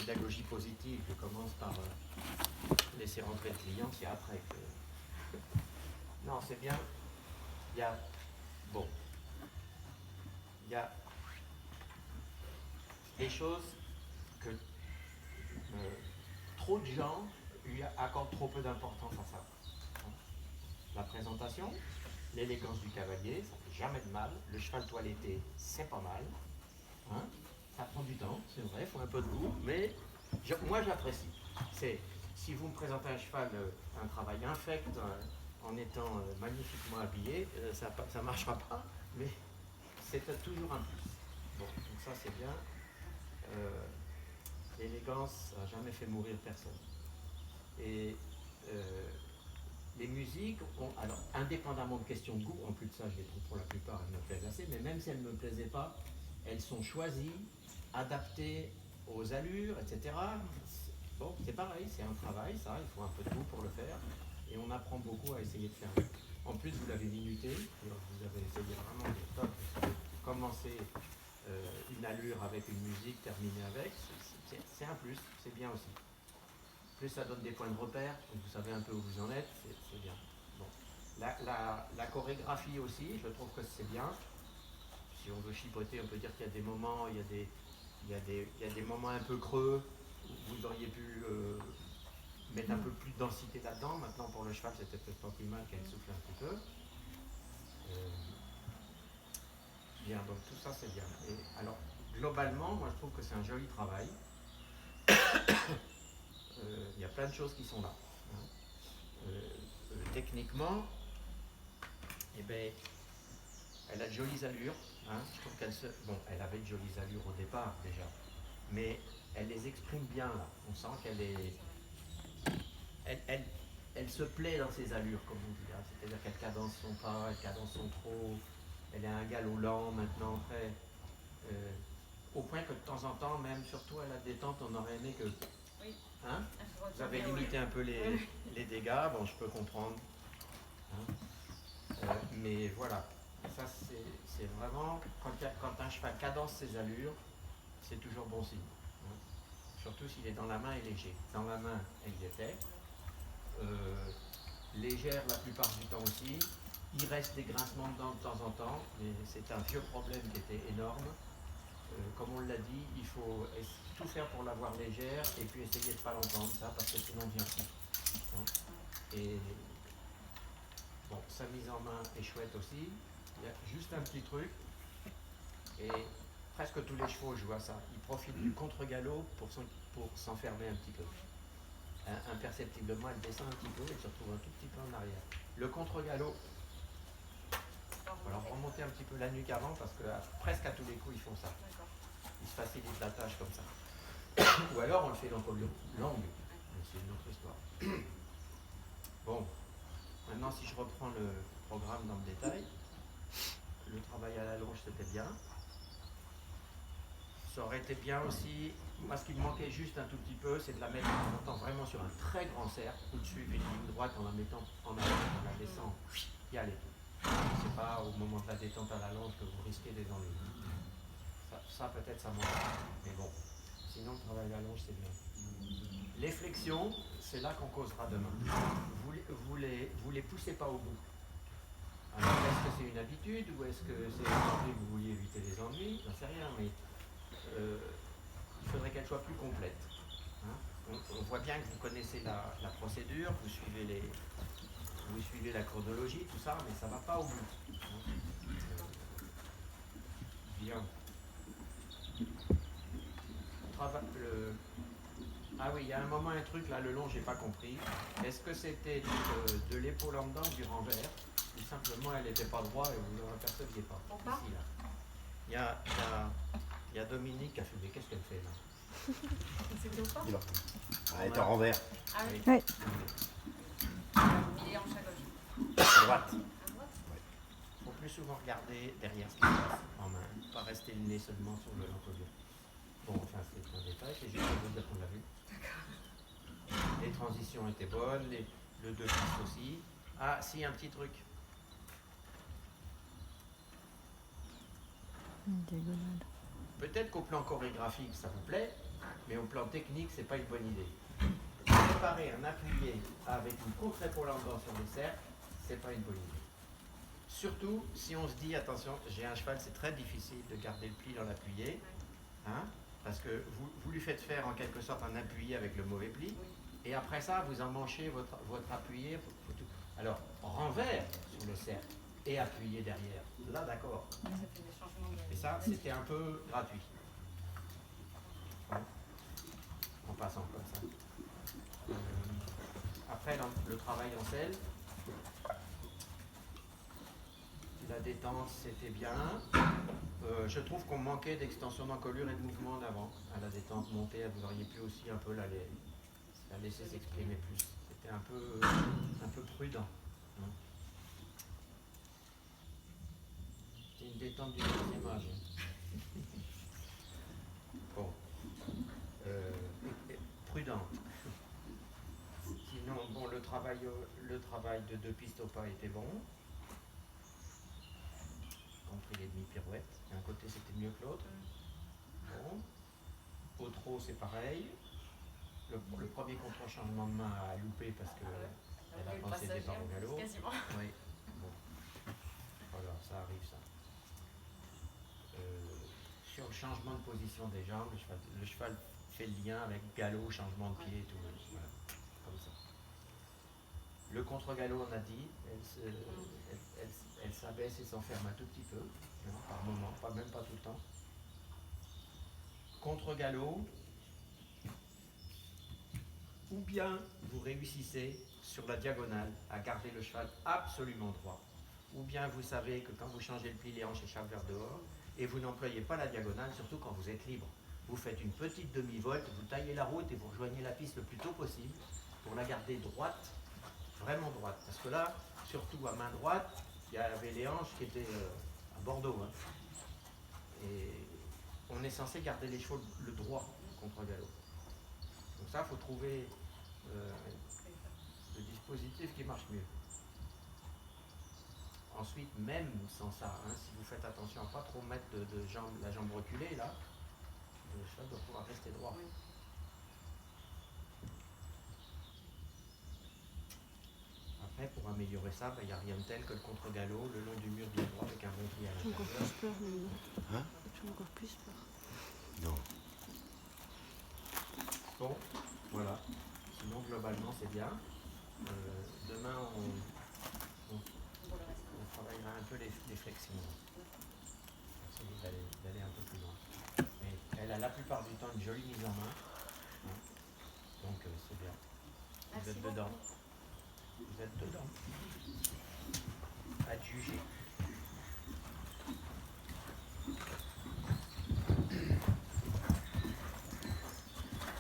pédagogie positive, je commence par laisser rentrer le client, c'est après que... Non, c'est bien. Il y a... Bon. Il y a des choses que trop de gens lui accordent trop peu d'importance à ça. La présentation, l'élégance du cavalier, ça fait jamais de mal. Le cheval toiletté, c'est pas mal. Hein, ça prend du temps, c'est vrai, il faut un peu de goût, mais moi j'apprécie. C'est, si vous me présentez un cheval, un travail infect, en étant magnifiquement habillé, ça ne marchera pas, mais c'est toujours un plus. Bon, donc ça c'est bien. L'élégance n'a jamais fait mourir personne. Et les musiques, alors indépendamment de questions de goût, en plus de ça je les trouve pour la plupart, elles me plaisent assez, mais même si elles ne me plaisaient pas, elles sont choisies, adaptées aux allures, etc. Bon, c'est pareil, c'est un travail, ça, il faut un peu de goût pour le faire, et on apprend beaucoup à essayer de faire. En plus, vous l'avez minuté, vous avez essayé vraiment de top, de commencer une allure avec une musique, terminer avec, c'est un plus, c'est bien aussi. Plus ça donne des points de repère, donc vous savez un peu où vous en êtes, c'est bien. Bon. La chorégraphie aussi, je trouve que c'est bien. Si on veut chipoter, on peut dire qu'il y a des moments, il y a des moments un peu creux, où vous auriez pu mettre un peu plus de densité là-dedans. Maintenant, pour le cheval, c'était peut-être pas plus mal qu'elle souffle un petit peu. Bien, donc tout ça, c'est bien. Et alors, globalement, moi, je trouve que c'est un joli travail. Il y a plein de choses qui sont là. Hein. Techniquement, eh ben, elle a de jolies allures. Hein. Je trouve qu'elle elle avait de jolies allures au départ déjà, mais elle les exprime bien là. On sent qu'elle est, elle se plaît dans ses allures, comme on dit. Hein. C'est-à-dire qu'elle cadence son pas, elle cadence son trot. Elle est un galop lent maintenant, très, au point que de temps en temps, même surtout à la détente, on aurait aimé que. Oui. Hein, vous avez limité un peu les dégâts, bon, je peux comprendre. Hein. Mais voilà, ça c'est vraiment, quand un cheval cadence ses allures, c'est toujours bon signe. Hein. Surtout s'il est dans la main et léger. Dans la main, elle y était. Légère la plupart du temps aussi. Il reste des grincements dedans de temps en temps, mais c'est un vieux problème qui était énorme. Comme on l'a dit, il faut tout faire pour l'avoir légère et puis essayer de ne pas l'entendre, ça, parce que sinon on devient fou. Hein. Et bon, sa mise en main est chouette aussi. Il y a juste un petit truc, et presque tous les chevaux jouent à ça. Ils profitent du contre-galop pour s'enfermer un petit peu. Imperceptiblement, elle descend un petit peu et se retrouve un tout petit peu en arrière. Le contre-galop, alors remonter un petit peu la nuque avant, parce que presque à tous les coups, ils font ça. Ils se facilitent la tâche comme ça. Ou alors on le fait dans le langue, c'est une autre histoire. Bon, maintenant si je reprends le programme dans le détail, le travail à la longe c'était bien. Ça aurait été bien aussi, moi ce qui me manquait juste un tout petit peu, c'est de la mettre en montant vraiment sur un très grand cercle, ou de suivre une ligne droite en la mettant en avant, en la laissant y aller. C'est pas au moment de la détente à la longe que vous risquez des ennuis. Ça peut-être ça manque, mais bon. Sinon, le travail à la longe, c'est bien. Les flexions, c'est là qu'on causera demain. Vous les poussez pas au bout. Alors, est-ce que c'est une habitude ou est-ce que c'est aujourd'hui que vous vouliez éviter les ennuis? J'en sais rien, mais il faudrait qu'elle soit plus complète. Hein. On voit bien que vous connaissez la procédure, vous suivez la chronologie, tout ça, mais ça ne va pas au bout. Hein. Bien. Ah oui, il y a un moment, un truc, là, le long, j'ai pas compris. Est-ce que c'était de l'épaule en dedans du renvers, ou simplement elle n'était pas droite et vous ne l'aperceviez pas? Ici, là. Il y a Dominique qui a fait, mais qu'est-ce qu'elle fait là? C'était au pas? Elle est en renvers. Ah oui. Oui. Il est en à gauche. À droite. À droite? Il faut plus souvent regarder derrière ce qui se passe en main, pas rester le nez seulement sur le l'encolure. Bon, enfin, c'est un détail, c'est juste pour vous dire qu'on l'a vu. Les transitions étaient bonnes, le 2 pistes aussi. Ah, si, un petit truc. Une diagonale. Peut-être qu'au plan chorégraphique, ça vous plaît, mais au plan technique, c'est pas une bonne idée. Préparer un appuyé avec une courte épaule en bas sur le cercle, c'est pas une bonne idée. Surtout si on se dit, attention, j'ai un cheval, c'est très difficile de garder le pli dans l'appuyé, hein, parce que vous lui faites faire en quelque sorte un appuyé avec le mauvais pli, et après ça, vous emmanchez votre appuyé. Alors, renvers sur le cercle et appuyé derrière. Là, d'accord. Et ça, c'était un peu gratuit. En passant comme ça. Après, le travail en selle. La détente, c'était bien. Je trouve qu'on manquait d'extension d'encolure et de mouvement en avant. À la détente montée, vous auriez pu aussi un peu la laisser s'exprimer plus. C'était un peu prudent. Hein. C'est une détente du deuxième âge. Bon. Prudente. Sinon, bon, le travail de 2 pistes au pas était bon. Compris les demi-pirouettes. D'un côté, c'était mieux que l'autre. Bon. Au trot, c'est pareil. Le premier contre-changement de main a loupé parce qu'elle a pensé départ au galop. Quasiment. Oui. Bon. Voilà, ça arrive ça. Sur le changement de position des jambes, le cheval fait le lien avec galop, changement de pied et tout. Voilà. Comme ça. Le contre-galop, on a dit, elle s'abaisse et s'enferme un tout petit peu, hein, par moment, même pas tout le temps. Contre-galop, ou bien vous réussissez sur la diagonale à garder le cheval absolument droit, ou bien vous savez que quand vous changez le pli, les hanches échappent vers dehors, et vous n'employez pas la diagonale, surtout quand vous êtes libre. Vous faites une petite demi-volte, vous taillez la route et vous rejoignez la piste le plus tôt possible pour la garder droite, vraiment droite. Parce que là, surtout à main droite, il y avait les hanches qui étaient à Bordeaux. Hein. Et on est censé garder les chevaux le droit contre le galop. Donc ça, il faut trouver le dispositif qui marche mieux. Ensuite, même sans ça, hein, si vous faites attention à ne pas trop mettre la jambe reculée, là, le cheval doit pouvoir rester droit. Oui. Après, pour améliorer ça, il n'y a rien de tel que le contre-galop, le long du mur bien droit avec un bon pied à l'intérieur. J'ai encore plus peur, maintenant. Hein? J'ai encore plus peur. Non. Bon, voilà. Sinon, globalement, c'est bien. Demain, on travaillera un peu les flexions. Essayer d'aller un peu plus loin. Mais elle a la plupart du temps une jolie mise en main. Hein. Donc, c'est bien. Vous êtes dedans. Vous êtes dedans.